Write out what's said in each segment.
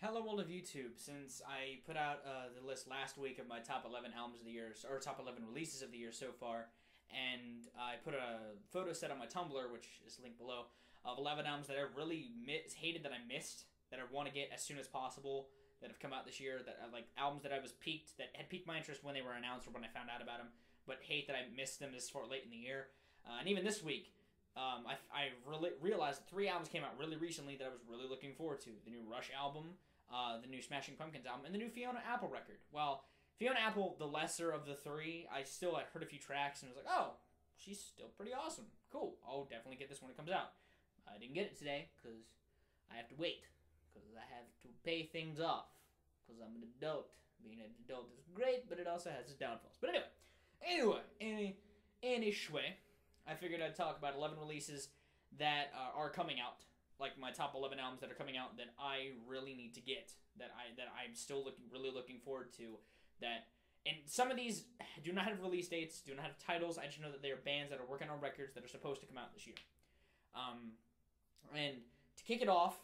Hello, world of YouTube. Since I put out the list last week of my top 11 albums of the year, or top 11 releases of the year so far, and I put a photo set on my Tumblr, which is linked below, of 11 albums that I really hated that I missed, that I want to get as soon as possible, that have come out this year, that like albums that I was that had piqued my interest when they were announced or when I found out about them, but hate that I missed them this far late in the year. And even this week, I really realized that 3 albums came out really recently that I was really looking forward to. The new Rush album, the new Smashing Pumpkins album, and the new Fiona Apple record. Well, Fiona Apple, the lesser of the 3, I still had heard a few tracks and was like, oh, she's still pretty awesome. Cool, I'll definitely get this when it comes out. I didn't get it today because I have to wait, because I have to pay things off, because I'm an adult. Being an adult is great, but it also has its downfalls. But anyway, I figured I'd talk about 11 releases that are coming out, like my top 11 albums that are coming out that I really need to get, that I'm still really looking forward to. And some of these do not have release dates, do not have titles. I just know that they are bands that are working on records that are supposed to come out this year. And to kick it off,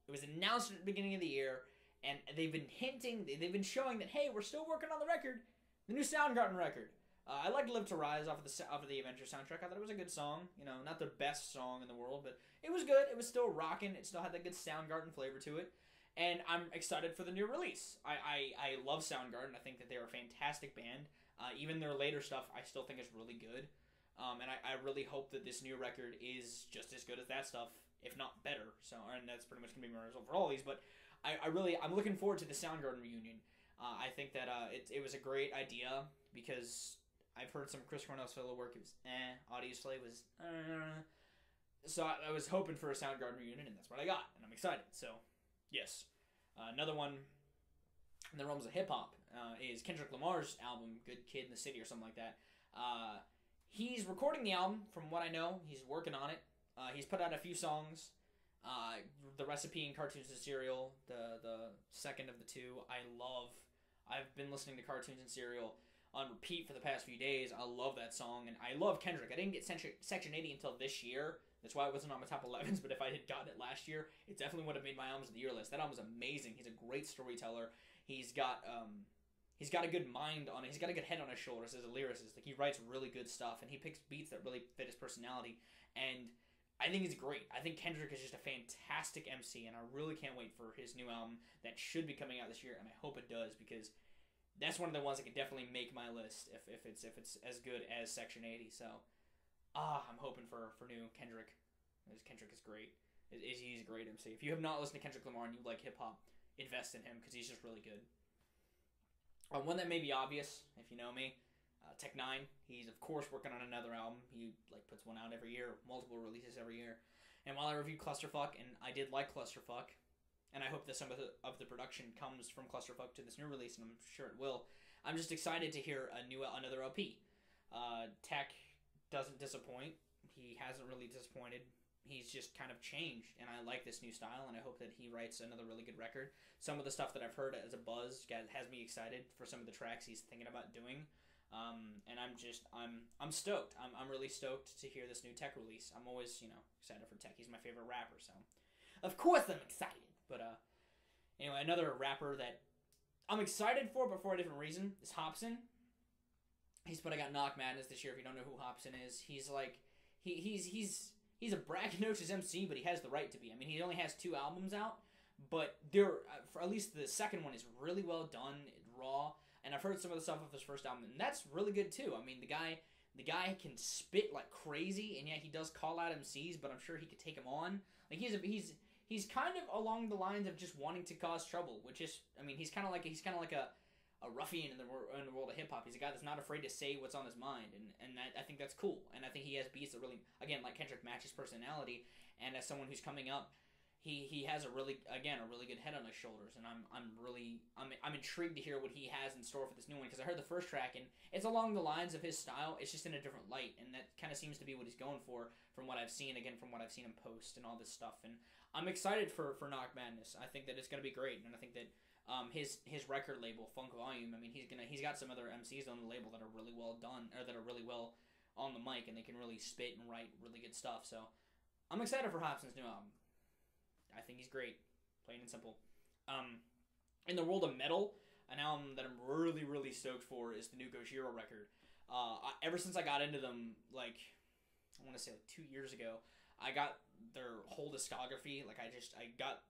it was announced at the beginning of the year, and they've been showing that, hey, we're still working on the record, the new Soundgarden record. I liked "Live to Rise" off of the Adventure soundtrack. I thought it was a good song. You know, not the best song in the world, but it was good. It was still rocking. It still had that good Soundgarden flavor to it. And I'm excited for the new release. I love Soundgarden. I think that they're a fantastic band. Even their later stuff, I still think is really good. And I really hope that this new record is just as good as that stuff, if not better. So, and that's pretty much going to be my result for all of these. But I'm looking forward to the Soundgarden reunion. I think that it was a great idea because I've heard some Chris Cornell's solo work. It was obviously it was so I was hoping for a Soundgarden reunion, and that's what I got, and I'm excited. So yes, another one in the realms of hip hop is Kendrick Lamar's album "Good Kid in the City" or something like that. He's recording the album, from what I know. He's working on it. He's put out a few songs. The Recipe and Cartoons and Cereal, the second of the two, I love. I've been listening to Cartoons and Cereal on repeat for the past few days. I love that song, and I love Kendrick. I didn't get Section 80 until this year. That's why it wasn't on my top 11s, but if I had gotten it last year, it definitely would have made my albums of the year list. That album was amazing. He's a great storyteller. He's got a good mind on it. He's got a good head on his shoulders as a lyricist. Like, he writes really good stuff, and he picks beats that really fit his personality, and I think he's great. I think Kendrick is just a fantastic MC, and I really can't wait for his new album that should be coming out this year, and I hope it does, because that's one of the ones that could definitely make my list if it's as good as Section 80. So, I'm hoping for new Kendrick. Because Kendrick is great. He's a great MC. If you have not listened to Kendrick Lamar and you like hip hop, invest in him because he's just really good. One that may be obvious if you know me, Tech Nine. He's of course working on another album. He puts one out every year, multiple releases every year. And while I reviewed Clusterfuck, and I did like Clusterfuck, and I hope that some of the production comes from Clusterfuck to this new release, and I'm sure it will. I'm just excited to hear another LP. Tech doesn't disappoint. He hasn't really disappointed. He's just kind of changed, and I like this new style, and I hope that he writes another really good record. Some of the stuff that I've heard as a buzz has me excited for some of the tracks he's thinking about doing. And I'm stoked. I'm really stoked to hear this new Tech release. I'm always, excited for Tech. He's my favorite rapper, so of course I'm excited. But anyway, another rapper that I'm excited for, but for a different reason, is Hopsin. He's putting out Knock Madness this year. If you don't know who Hopsin is, he's like he's a braggadocious MC, but he has the right to be. I mean, he only has 2 albums out, but for at least the second one is really well done, raw. And I've heard some of the stuff of his first album, and that's really good too. I mean, the guy can spit like crazy, and yeah, he does call out MCs, but I'm sure he could take them on. Like he's kind of along the lines of just wanting to cause trouble, which is, I mean, he's kind of like a ruffian in the world of hip hop. He's a guy that's not afraid to say what's on his mind, and I think that's cool. And I think he has beats that really, again, like Kendrick, match his personality. And as someone who's coming up, he has a really good head on his shoulders, and I'm intrigued to hear what he has in store for this new one, because I heard the first track and it's along the lines of his style. It's just in a different light, and that kind of seems to be what he's going for from what I've seen. Again, from what I've seen him post and all this stuff, and I'm excited for Knock Madness. I think that it's going to be great, and I think that his record label, Funk Volume, I mean, he's got some other MCs on the label that are really well done, or that are really well on the mic, and they can really spit and write really good stuff. So I'm excited for Hopsin's new album. I think he's great, plain and simple. In the world of metal, an album that I'm really, really stoked for is the new Koshiro record. Ever since I got into them, like, I want to say like 2 years ago, I got their whole discography. Like, I got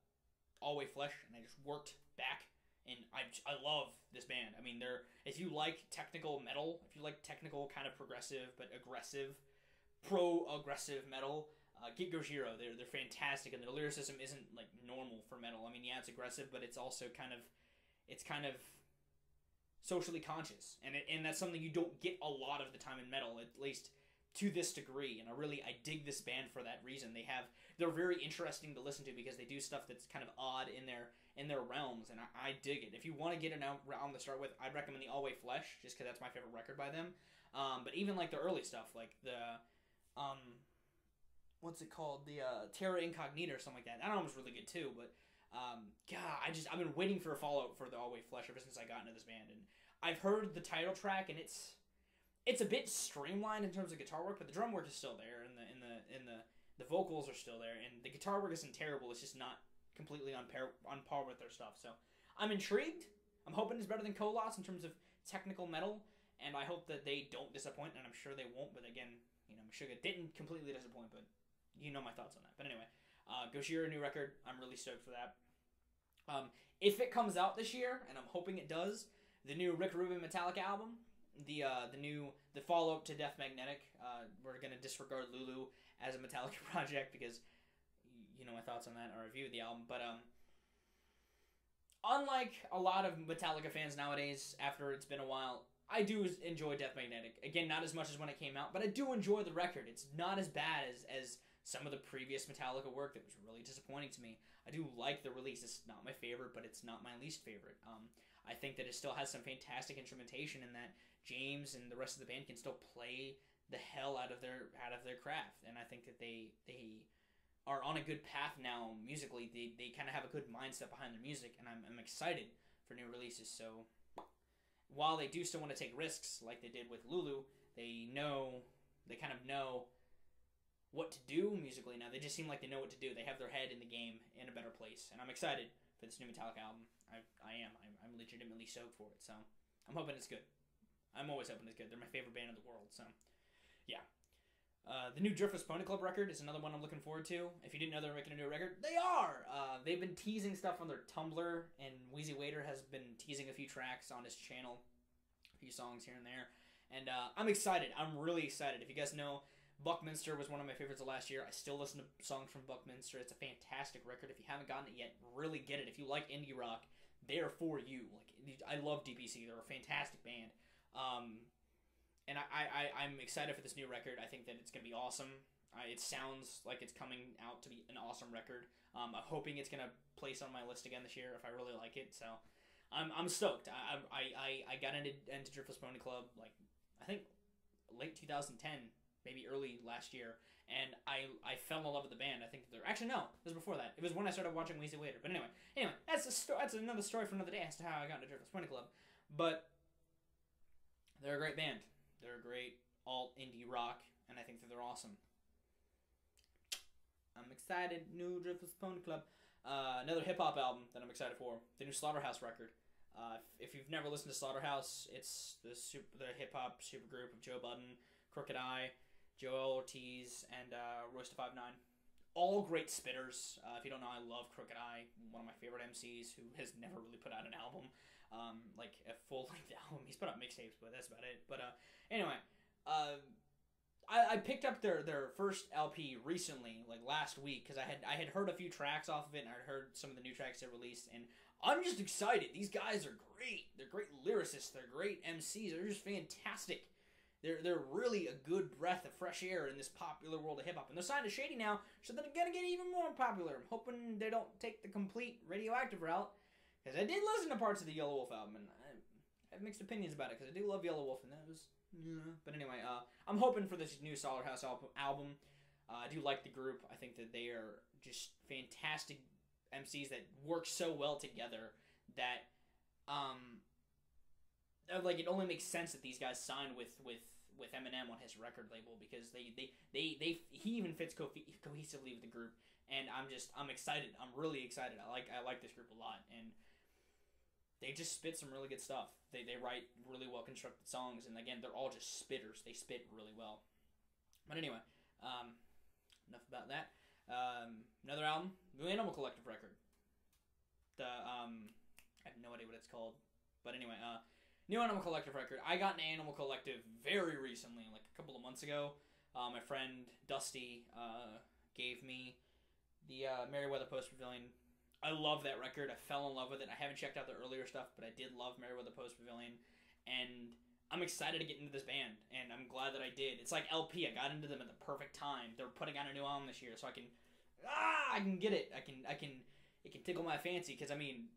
All Way Flesh, and I just worked back, and I love this band. I mean, if you like technical metal, if you like technical kind of progressive but aggressive, pro-aggressive metal, get Koshiro. They're fantastic, and their lyricism isn't like normal for metal. I mean, yeah, it's aggressive, but it's also kind of socially conscious, and that's something you don't get a lot of the time in metal, at least to this degree. And I dig this band for that reason. They're very interesting to listen to because they do stuff that's kind of odd in their realms, and I dig it. If you want to get an album to start with, I'd recommend the All Way Flesh, just because that's my favorite record by them. But even like the early stuff, like the what's it called, the Terra Incognita or something like that. That album's really good too. But God, I've been waiting for a follow-up for the All Way Flesh ever since I got into this band, and I've heard the title track, and it's a bit streamlined in terms of guitar work, but the drum work is still there, and the vocals are still there, and the guitar work isn't terrible. It's just not completely on par with their stuff. So I'm intrigued. I'm hoping it's better than Kolos in terms of technical metal, and I hope that they don't disappoint, and I'm sure they won't. But again, Meshuggah didn't completely disappoint, but you know my thoughts on that. But anyway. Koshiro, new record. I'm really stoked for that. If it comes out this year, and I'm hoping it does, the new Rick Rubin Metallica album, the follow-up to Death Magnetic. We're gonna disregard Lulu as a Metallica project because you know my thoughts on that, or review of the album. But unlike a lot of Metallica fans nowadays, after it's been a while, I do enjoy Death Magnetic. Again, not as much as when it came out, but I do enjoy the record. It's not as bad as some of the previous Metallica work that was really disappointing to me. I do like the release. It's not my favorite, but it's not my least favorite. I think that it still has some fantastic instrumentation, and that James and the rest of the band can still play the hell out of their craft. And I think that they are on a good path now musically. They kind of have a good mindset behind their music, and I'm excited for new releases. So while they do still want to take risks like they did with Lulu, they kind of know what to do musically now. They just seem like they know what to do. They have their head in the game in a better place, and I'm excited for this new Metallica album. I'm legitimately stoked for it, so I'm hoping it's good. I'm always hoping it's good. They're my favorite band in the world, so yeah. The new Driftless Pony Club record is another one I'm looking forward to. If you didn't know they were making a new record, they are! They've been teasing stuff on their Tumblr, and Wheezy Waiter has been teasing a few tracks on his channel, a few songs here and there, and I'm excited. I'm really excited. If you guys know, Buckminster was one of my favorites of last year. I still listen to songs from Buckminster. It's a fantastic record. If you haven't gotten it yet, really get it. If you like indie rock, they're for you. Like, I love DPC. They're a fantastic band. And I'm excited for this new record. I think that it's going to be awesome. It sounds like it's coming out to be an awesome record. I'm hoping it's going to place on my list again this year if I really like it. So I'm stoked. I got into Driftless Pony Club, like, I think late 2010. Maybe early last year, and I fell in love with the band. I think actually no, it was before that. It was when I started watching Wheezy Waiter. But anyway, that's another story for another day as to how I got into Driftless Pony Club. But they're a great band. They're a great alt indie rock, and I think that they're awesome. I'm excited. New Driftless Pony Club. Another hip hop album that I'm excited for. The new Slaughterhouse record. If you've never listened to Slaughterhouse, it's the hip hop supergroup of Joe Budden, Crooked Eye, Joel Ortiz, and Royce da 5'9". All great spitters. If you don't know, I love Crooked Eye, one of my favorite MCs who has never really put out an album, like a full-length album. He's put out mixtapes, but that's about it. But anyway, I picked up their first LP recently, like last week, because I had heard a few tracks off of it, and I heard some of the new tracks they released, and I'm just excited. These guys are great. They're great lyricists. They're great MCs. They're just fantastic. They're really a good breath of fresh air in this popular world of hip-hop. And they're signed to Shady now, so they're going to get even more popular. I'm hoping they don't take the complete Radioactive route, because I did listen to parts of the Yellow Wolf album, and I have mixed opinions about it, because I do love Yellow Wolf, and that was... But anyway, I'm hoping for this new Slaughterhouse album. I do like the group. I think that they are just fantastic MCs that work so well together that... like, it only makes sense that these guys signed with Eminem on his record label, because he even fits cohesively with the group, and I'm excited. I'm really excited. I like this group a lot, and they just spit some really good stuff. They write really well constructed songs, and again, they're all just spitters. They spit really well. But anyway, enough about that. Another album, New Animal Collective record. I have no idea what it's called, but anyway, New Animal Collective record. I got an Animal Collective very recently, like a couple of months ago. My friend Dusty gave me the Merriweather Post Pavilion. I love that record. I fell in love with it. I haven't checked out the earlier stuff, but I did love Merriweather Post Pavilion, and I'm excited to get into this band, and I'm glad that I did. It's like LP. I got into them at the perfect time. They're putting out a new album this year, so I can get it. It can tickle my fancy, because I mean,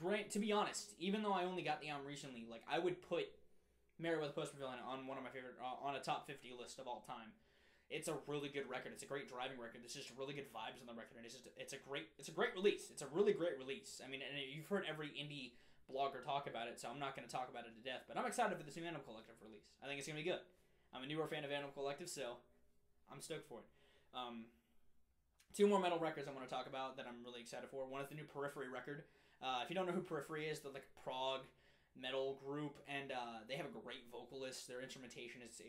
to be honest, even though I only got the album recently, like I would put Merriweather Post Pavilion on one of my favorite, on a top 50 list of all time. It's a really good record. It's a great driving record. There's just really good vibes on the record, and it's a great release. It's a really great release. I mean, and you've heard every indie blogger talk about it, so I'm not going to talk about it to death. But I'm excited for this new Animal Collective release. I think it's going to be good. I'm a newer fan of Animal Collective, so I'm stoked for it. Two more metal records I want to talk about that I'm really excited for. One is the new Periphery record. If you don't know who Periphery is, they're like a prog metal group, and they have a great vocalist. Their instrumentation is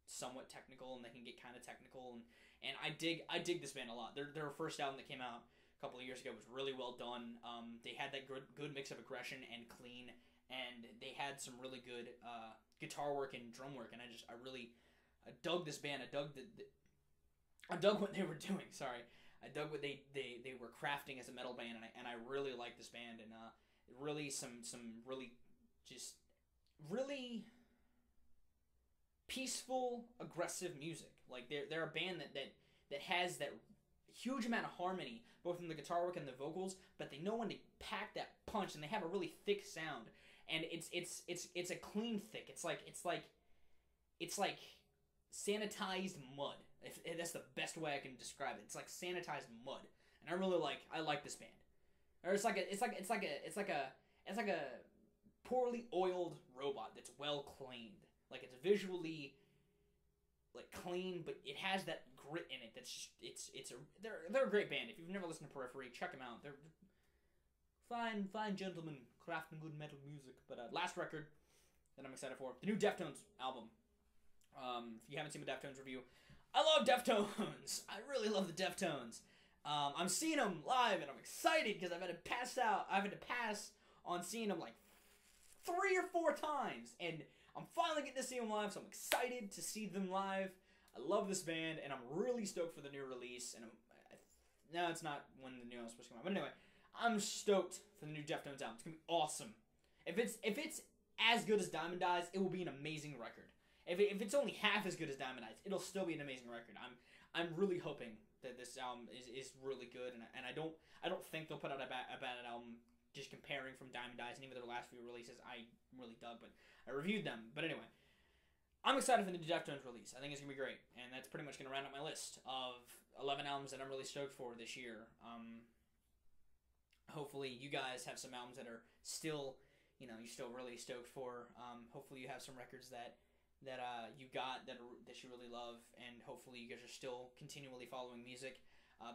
somewhat technical, and they can get kind of technical, and I dig this band a lot. Their first album that came out a couple of years ago was really well done. They had that good mix of aggression and clean, and they had some really good guitar work and drum work, and I dug this band. I dug what they were doing. Sorry, I dug what they were crafting as a metal band, and I really like this band, and really some really just really peaceful, aggressive music. Like they're a band that has that huge amount of harmony, both in the guitar work and the vocals, but they know when to pack that punch, and they have a really thick sound, and it's a clean thick. It's like sanitized mud. If that's the best way I can describe it. It's like sanitized mud, and I like this band. Or it's like a poorly oiled robot that's well cleaned. Like it's visually like clean, but it has that grit in it. That's just they're a great band. If you've never listened to Periphery, check them out. They're fine gentlemen crafting good metal music. But last record that I'm excited for, the new Deftones album. If you haven't seen the Deftones review, I love Deftones. I really love the Deftones. I'm seeing them live, and I'm excited because I've had to pass on seeing them like 3 or 4 times, and I'm finally getting to see them live, so I'm excited to see them live. I love this band, and I'm really stoked for the new release. And no, it's not when the new album's supposed to come out, but anyway, I'm stoked for the new Deftones album. It's gonna be awesome. If it's as good as Diamond Eyes, it will be an amazing record. If it's only half as good as Diamond Eyes, it'll still be an amazing record. I'm really hoping that this album is really good, and I don't think they'll put out a bad album. Just comparing from Diamond Eyes and even their last few releases, I really dug, but I reviewed them. But anyway, I'm excited for the new Deftones release. I think it's going to be great, and that's pretty much going to round up my list of 11 albums that I'm really stoked for this year. Hopefully you guys have some albums that are still, you're still really stoked for. Hopefully you have some records that you got that you really love, and hopefully you guys are still continually following music.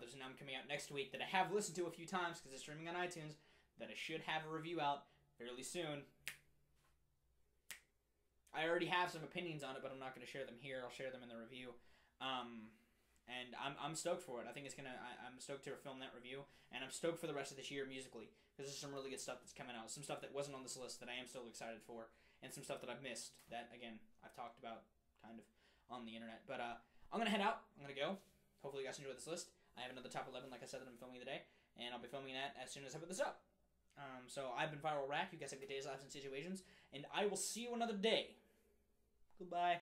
There's an album coming out next week that I have listened to a few times because it's streaming on iTunes, that I should have a review out fairly soon. I already have some opinions on it, but I'm not going to share them here. I'll share them in the review. And I'm stoked for it. I think I'm stoked to film that review, and I'm stoked for the rest of this year musically, because there's some really good stuff that's coming out. Some stuff that wasn't on this list that I am still excited for, and some stuff that I've missed that, again, I've talked about kind of on the internet. But I'm going to head out. I'm going to go. Hopefully you guys enjoy this list. I have another top 11, like I said, that I'm filming today, and I'll be filming that as soon as I put this up. So I've been Viral Rack. You guys have good days, lives, and situations, and I will see you another day. Goodbye.